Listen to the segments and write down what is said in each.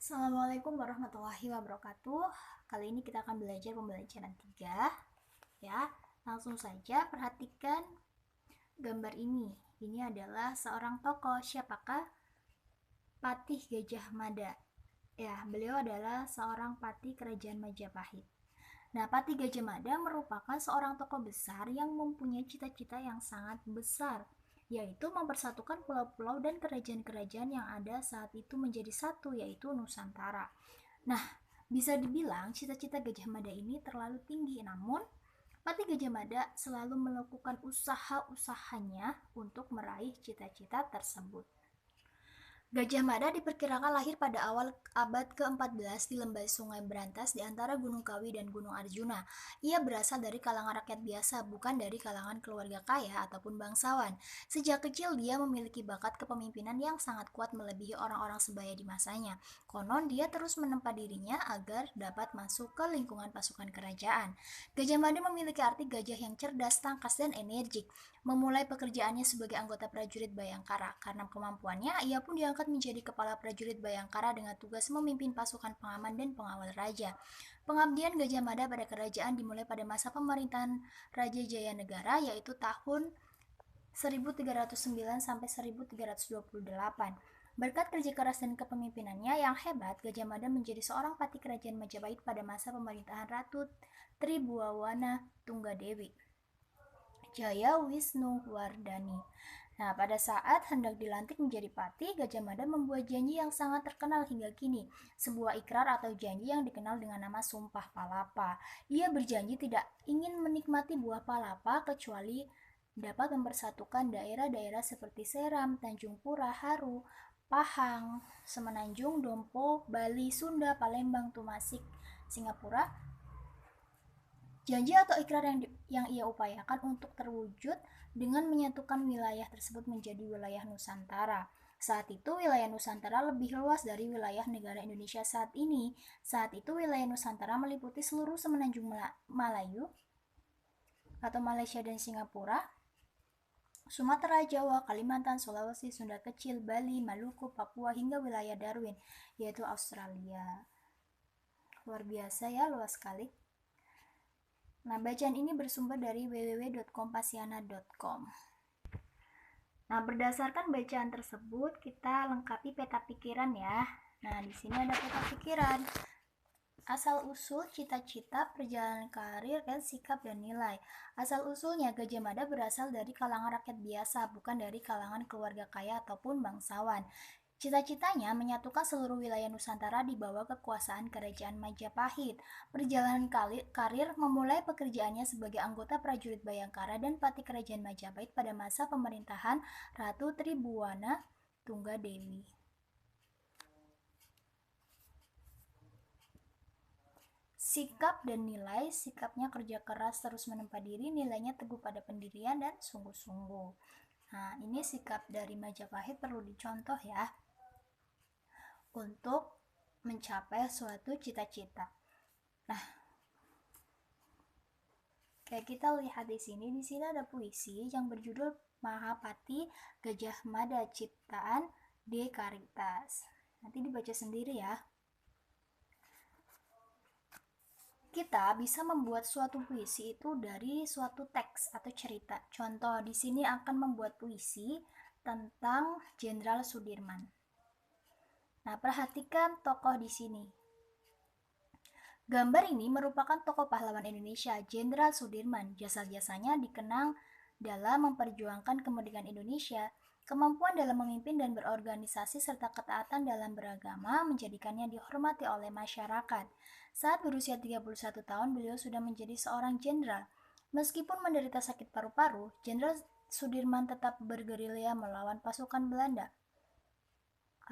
Assalamualaikum warahmatullahi wabarakatuh. Kali ini kita akan belajar pembelajaran 3 ya. Langsung saja perhatikan gambar ini. Ini adalah seorang tokoh. Siapakah? Patih Gajah Mada. Ya, beliau adalah seorang patih kerajaan Majapahit. Nah, Patih Gajah Mada merupakan seorang tokoh besar yang mempunyai cita-cita yang sangat besar, yaitu mempersatukan pulau-pulau dan kerajaan-kerajaan yang ada saat itu menjadi satu, yaitu Nusantara. Nah, bisa dibilang cita-cita Gajah Mada ini terlalu tinggi, namun Patih Gajah Mada selalu melakukan usaha-usahanya untuk meraih cita-cita tersebut. Gajah Mada diperkirakan lahir pada awal abad ke-14 di lembah Sungai Berantas di antara Gunung Kawi dan Gunung Arjuna. Ia berasal dari kalangan rakyat biasa, bukan dari kalangan keluarga kaya ataupun bangsawan. Sejak kecil dia memiliki bakat kepemimpinan yang sangat kuat melebihi orang-orang sebaya di masanya. Konon dia terus menempa dirinya agar dapat masuk ke lingkungan pasukan kerajaan. Gajah Mada memiliki arti gajah yang cerdas, tangkas, dan energik. Memulai pekerjaannya sebagai anggota prajurit Bayangkara. Karena kemampuannya, ia pun diangkat menjadi kepala prajurit Bayangkara dengan tugas memimpin pasukan pengaman dan pengawal raja. Pengabdian Gajah Mada pada kerajaan dimulai pada masa pemerintahan Raja Jayanegara, yaitu tahun 1309 sampai 1328. Berkat kerja keras dan kepemimpinannya yang hebat, Gajah Mada menjadi seorang patih kerajaan Majapahit pada masa pemerintahan Ratu Tribhuwana Tunggadewi. Jaya Wisnuwardani. Nah, pada saat hendak dilantik menjadi patih, Gajah Mada membuat janji yang sangat terkenal hingga kini, sebuah ikrar atau janji yang dikenal dengan nama Sumpah Palapa. Ia berjanji tidak ingin menikmati buah palapa kecuali dapat mempersatukan daerah-daerah seperti Seram, Tanjung Pura, Haru, Pahang, Semenanjung, Dompo, Bali, Sunda, Palembang, Tumasik, Singapura. Janji atau ikrar yang ia upayakan untuk terwujud dengan menyatukan wilayah tersebut menjadi wilayah Nusantara. Saat itu wilayah Nusantara lebih luas dari wilayah negara Indonesia saat ini. Saat itu wilayah Nusantara meliputi seluruh semenanjung Malayu atau Malaysia dan Singapura, Sumatera, Jawa, Kalimantan, Sulawesi, Sunda Kecil, Bali, Maluku, Papua, hingga wilayah Darwin, yaitu Australia. Luar biasa ya, luas sekali. Nah, bacaan ini bersumber dari www.kompasiana.com. Nah, berdasarkan bacaan tersebut, kita lengkapi peta pikiran ya. Nah, di sini ada peta pikiran. Asal-usul, cita-cita, perjalanan karir, dan sikap dan nilai. Asal-usulnya, Gajah Mada berasal dari kalangan rakyat biasa, bukan dari kalangan keluarga kaya ataupun bangsawan. Cita-citanya menyatukan seluruh wilayah Nusantara di bawah kekuasaan Kerajaan Majapahit. Perjalanan karir memulai pekerjaannya sebagai anggota prajurit Bayangkara dan patih Kerajaan Majapahit pada masa pemerintahan Ratu Tribhuwana Tunggadewi. Sikap dan nilai, sikapnya kerja keras terus menempa diri, nilainya teguh pada pendirian dan sungguh-sungguh. Nah, ini sikap dari Majapahit perlu dicontoh ya untuk mencapai suatu cita-cita. Nah, kayak kita lihat di sini ada puisi yang berjudul Mahapati Gajah Mada ciptaan D. Karitas. Nanti dibaca sendiri ya. Kita bisa membuat suatu puisi itu dari suatu teks atau cerita. Contoh, di sini akan membuat puisi tentang Jenderal Sudirman. Nah, perhatikan tokoh di sini. Gambar ini merupakan tokoh pahlawan Indonesia, Jenderal Sudirman. Jasa-jasanya dikenang dalam memperjuangkan kemerdekaan Indonesia. Kemampuan dalam memimpin dan berorganisasi serta ketaatan dalam beragama menjadikannya dihormati oleh masyarakat. Saat berusia 31 tahun, beliau sudah menjadi seorang jenderal. Meskipun menderita sakit paru-paru, Jenderal Sudirman tetap bergerilya melawan pasukan Belanda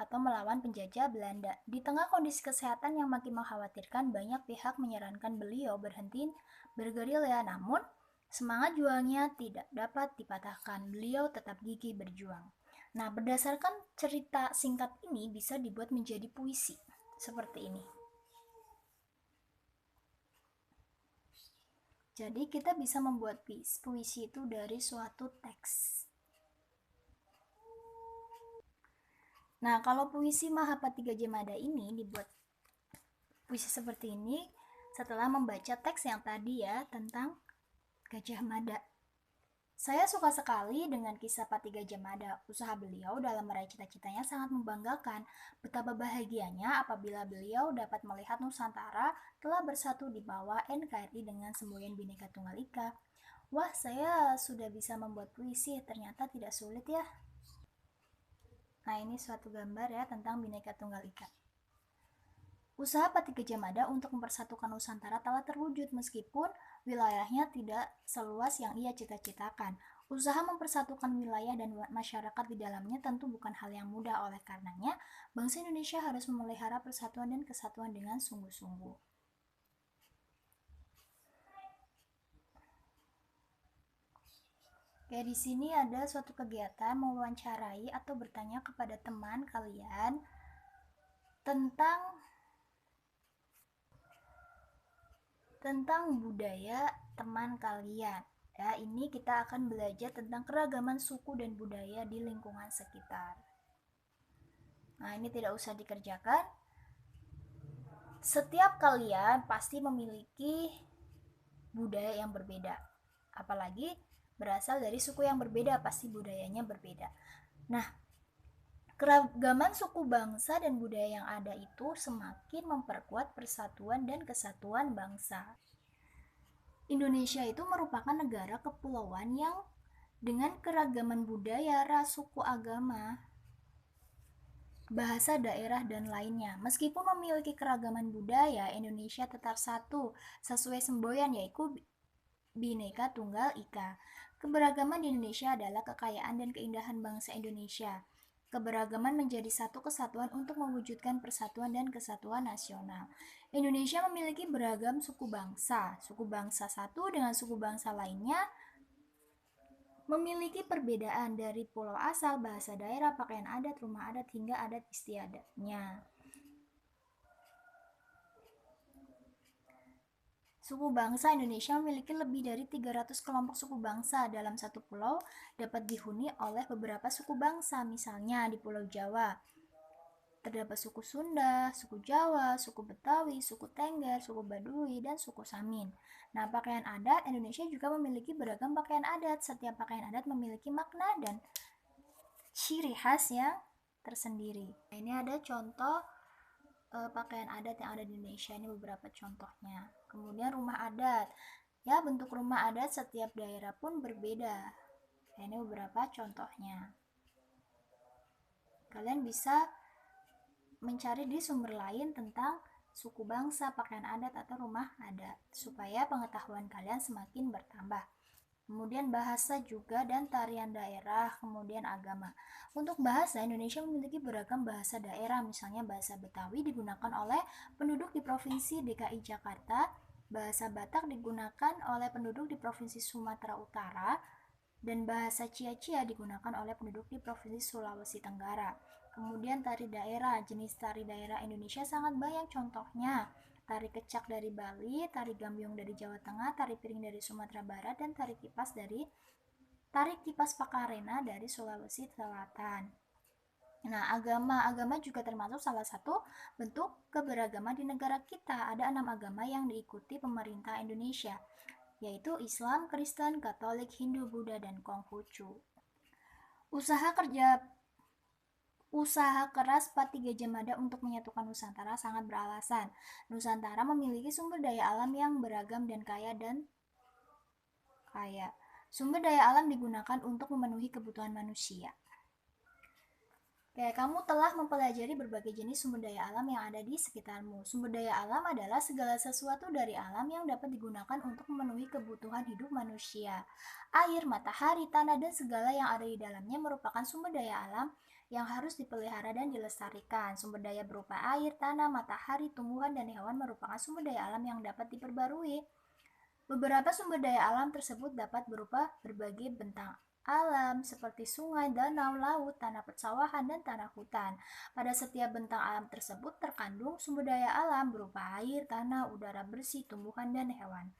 atau melawan penjajah Belanda. Di tengah kondisi kesehatan yang makin mengkhawatirkan, banyak pihak menyarankan beliau berhenti bergerilya, namun semangat juangnya tidak dapat dipatahkan. Beliau tetap gigih berjuang. Nah, berdasarkan cerita singkat ini bisa dibuat menjadi puisi seperti ini. Jadi kita bisa membuat puisi itu dari suatu teks. Nah, kalau puisi Mahapati Gajah Mada ini dibuat puisi seperti ini setelah membaca teks yang tadi ya tentang Gajah Mada. Saya suka sekali dengan kisah Pati Gajah Mada. Usaha beliau dalam meraih cita-citanya sangat membanggakan. Betapa bahagianya apabila beliau dapat melihat Nusantara telah bersatu di bawah NKRI dengan semboyan Bhinneka Tunggal Ika. Wah, saya sudah bisa membuat puisi, ternyata tidak sulit ya. Nah, ini suatu gambar ya tentang Bhinneka Tunggal Ika. Usaha Pati Gajah Mada untuk mempersatukan Nusantara telah terwujud meskipun wilayahnya tidak seluas yang ia cita-citakan. Usaha mempersatukan wilayah dan masyarakat di dalamnya tentu bukan hal yang mudah, oleh karenanya bangsa Indonesia harus memelihara persatuan dan kesatuan dengan sungguh-sungguh. Oke, di sini ada suatu kegiatan mewawancarai atau bertanya kepada teman kalian tentang budaya teman kalian. Ya, ini kita akan belajar tentang keragaman suku dan budaya di lingkungan sekitar. Nah, ini tidak usah dikerjakan. Setiap kalian pasti memiliki budaya yang berbeda. Apalagi berasal dari suku yang berbeda, pasti budayanya berbeda. Nah, keragaman suku bangsa dan budaya yang ada itu semakin memperkuat persatuan dan kesatuan bangsa. Indonesia itu merupakan negara kepulauan yang dengan keragaman budaya, ras, suku, agama, bahasa daerah, dan lainnya. Meskipun memiliki keragaman budaya, Indonesia tetap satu sesuai semboyan yaitu Bhinneka Tunggal Ika. Keberagaman di Indonesia adalah kekayaan dan keindahan bangsa Indonesia. Keberagaman menjadi satu kesatuan untuk mewujudkan persatuan dan kesatuan nasional. Indonesia memiliki beragam suku bangsa. Suku bangsa satu dengan suku bangsa lainnya memiliki perbedaan dari pulau asal, bahasa daerah, pakaian adat, rumah adat, hingga adat istiadatnya. Suku bangsa Indonesia memiliki lebih dari 300 kelompok suku bangsa. Dalam satu pulau dapat dihuni oleh beberapa suku bangsa. Misalnya di Pulau Jawa terdapat suku Sunda, suku Jawa, suku Betawi, suku Tengger, suku Baduy, dan suku Samin. Nah, pakaian adat Indonesia juga memiliki beragam pakaian adat. Setiap pakaian adat memiliki makna dan ciri khas yang tersendiri. Nah, ini ada contoh pakaian adat yang ada di Indonesia. Ini beberapa contohnya. Kemudian rumah adat. Ya, bentuk rumah adat setiap daerah pun berbeda. Nah, ini beberapa contohnya. Kalian bisa mencari di sumber lain tentang suku bangsa, pakaian adat, atau rumah adat supaya pengetahuan kalian semakin bertambah. Kemudian bahasa juga dan tarian daerah, kemudian agama. Untuk bahasa, Indonesia memiliki beragam bahasa daerah, misalnya bahasa Betawi digunakan oleh penduduk di Provinsi DKI Jakarta, bahasa Batak digunakan oleh penduduk di Provinsi Sumatera Utara, dan bahasa Cia-Cia digunakan oleh penduduk di Provinsi Sulawesi Tenggara. Kemudian tari daerah, jenis tari daerah Indonesia sangat banyak contohnya. Tari kecak dari Bali, tari gambyong dari Jawa Tengah, tari piring dari Sumatera Barat, dan tari kipas Pakarena dari Sulawesi Selatan. Nah, agama juga termasuk salah satu bentuk keberagaman di negara kita. Ada 6 agama yang diikuti pemerintah Indonesia, yaitu Islam, Kristen, Katolik, Hindu, Buddha, dan Konghucu. Usaha keras Pati Gajah Mada untuk menyatukan Nusantara sangat beralasan. Nusantara memiliki sumber daya alam yang beragam dan kaya. Sumber daya alam digunakan untuk memenuhi kebutuhan manusia. Kamu telah mempelajari berbagai jenis sumber daya alam yang ada di sekitarmu. Sumber daya alam adalah segala sesuatu dari alam yang dapat digunakan untuk memenuhi kebutuhan hidup manusia. Air, matahari, tanah, dan segala yang ada di dalamnya merupakan sumber daya alam yang harus dipelihara dan dilestarikan. Sumber daya berupa air, tanah, matahari, tumbuhan, dan hewan merupakan sumber daya alam yang dapat diperbarui. Beberapa sumber daya alam tersebut dapat berupa berbagai bentang alam seperti sungai, danau, laut, tanah persawahan, dan tanah hutan. Pada setiap bentang alam tersebut terkandung sumber daya alam berupa air, tanah, udara bersih, tumbuhan, dan hewan.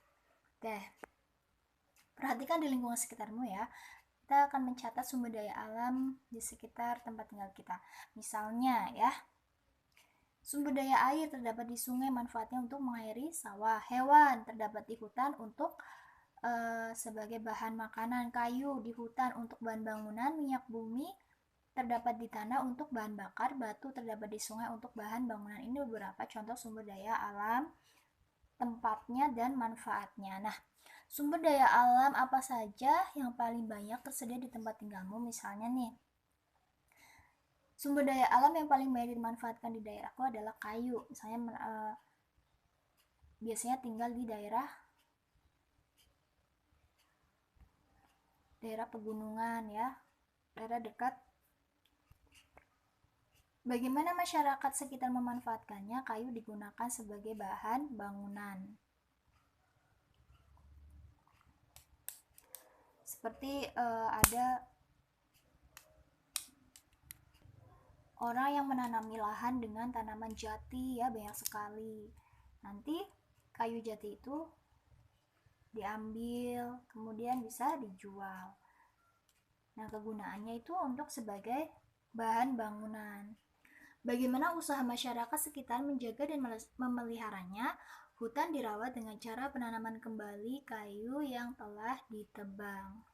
Perhatikan di lingkungan sekitarmu ya. kita akan mencatat sumber daya alam di sekitar tempat tinggal kita. Misalnya ya, sumber daya air terdapat di sungai, manfaatnya untuk mengairi sawah. Hewan terdapat di hutan untuk sebagai bahan makanan. Kayu di hutan untuk bahan bangunan. Minyak bumi terdapat di tanah untuk bahan bakar. Batu terdapat di sungai untuk bahan bangunan. Ini beberapa contoh sumber daya alam, tempatnya dan manfaatnya. Nah, sumber daya alam apa saja yang paling banyak tersedia di tempat tinggalmu? Misalnya nih, sumber daya alam yang paling banyak dimanfaatkan di daerahku adalah kayu. Misalnya biasanya tinggal di daerah pegunungan ya, daerah dekat. Bagaimana masyarakat sekitar memanfaatkannya? Kayu digunakan sebagai bahan bangunan. Seperti ada orang yang menanami lahan dengan tanaman jati ya, banyak sekali. Nanti kayu jati itu diambil, kemudian bisa dijual. Nah, kegunaannya itu untuk sebagai bahan bangunan. Bagaimana usaha masyarakat sekitar menjaga dan memeliharanya? Hutan dirawat dengan cara penanaman kembali kayu yang telah ditebang.